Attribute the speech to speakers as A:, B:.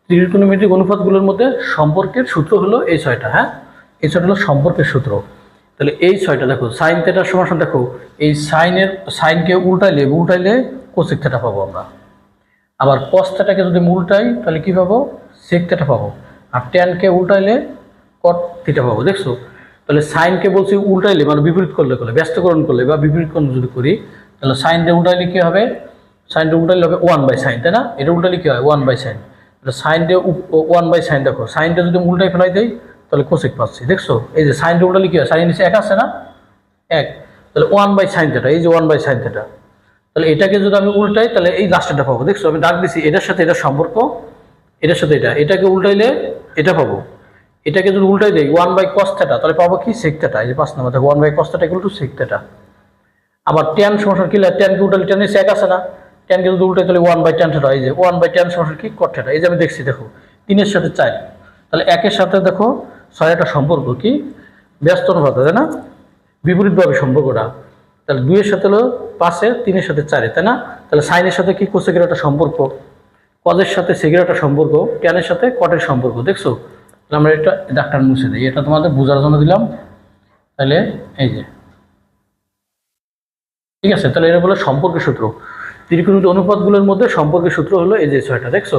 A: ত্রিকোণমিতিক অনুপাতগুলোর মধ্যে সম্পর্কের সূত্র হলো এই ছয়টা। হ্যাঁ, এই ছয়টা হলো সম্পর্কের সূত্র। তাহলে এই ছয়টা দেখো, সাইন থেটার সমান দেখো, এই সাইনকে উল্টাইলে কোসেক থেটা পাবো আমরা। আবার কস থেটাকে যদি উল্টাই তাহলে কি পাবো, সেক থেটা পাবো। আর ট্যানকে উল্টাইলে কট থিটা পাবো। দেখছো, তাহলে সাইনকে বলছি উল্টাইলে মানে বিপরীত করলে ব্যস্তকরণ করলে বা বিপরীতকরণ যদি করি, তাহলে সাইনটা উল্টাইলে কি হবে, সাইনটা উল্টাইলে হবে 1/sin, তাই না? এটা উল্টাইলে কি হয়, 1/sin। তাহলে সাইনটা 1/sin, দেখো সাইনটা যদি উল্টাই ফেলাই দেয় তাহলে কোসেক পাচ্ছি। দেখছো, এই যে সাইনটা উল্টাইলে কি হয়, সাইন নিচে এক আছে না, এক, তাহলে 1/sin থেটা, এই যে 1/sin থেটা। তাহলে এটাকে যদি আমি উল্টাই তাহলে এই লাস্টটা পাবো। দেখছো, আমি দাগ দিছি, এটার সাথে এটা সম্পর্ক, এটার সাথে এটাকে উল্টাইলে এটা পাবো। এটাকে যদি উল্টাই দেই 1/cos থেটা, তাহলে পাবো কি, sec থেটা। এই যে 5 নম্বর দেখো, 1/cos থেটা = sec থেটা। আবার ট্যান সমান কি, ট্যানকে উল্টাইলে ট্যান নিচে এক আছে না, ট্যানকে যদি উল্টাই তাহলে 1/tan থেটা। এই যে 1/tan সমান কি, cot থেটা। এই যে আমি দেখছি, দেখো 3-এর সাথে 4, তাহলে 1-এর সাথে দেখো 6 একটা সম্পর্ক কি, ব্যস্ত অনুপাত, তাই না, বিপরীতভাবে সম্পর্কটা। তাহলে 2-এর সাথে হলো 5-এ, 3-এর সাথে 4-এ, তাই না? তাহলে সাইনের সাথে কি, কোসেকের একটা সম্পর্ক, কজের সাথে সেকের একটা সম্পর্ক, ট্যানের সাথে কটের সম্পর্ক। দেখছো, তাহলে আমরা এটা ডাক্তার মুছে দিই, এটা তোমাদের বোঝার জন্য দিলাম। তাহলে এই যে ঠিক আছে, তাহলে এটা বলে সম্পর্কের সূত্র। ত্রিকোণমিতিক অনুপাতগুলোর মধ্যে সম্পর্কের সূত্র হলো এই যে ছয়টা। দেখছো,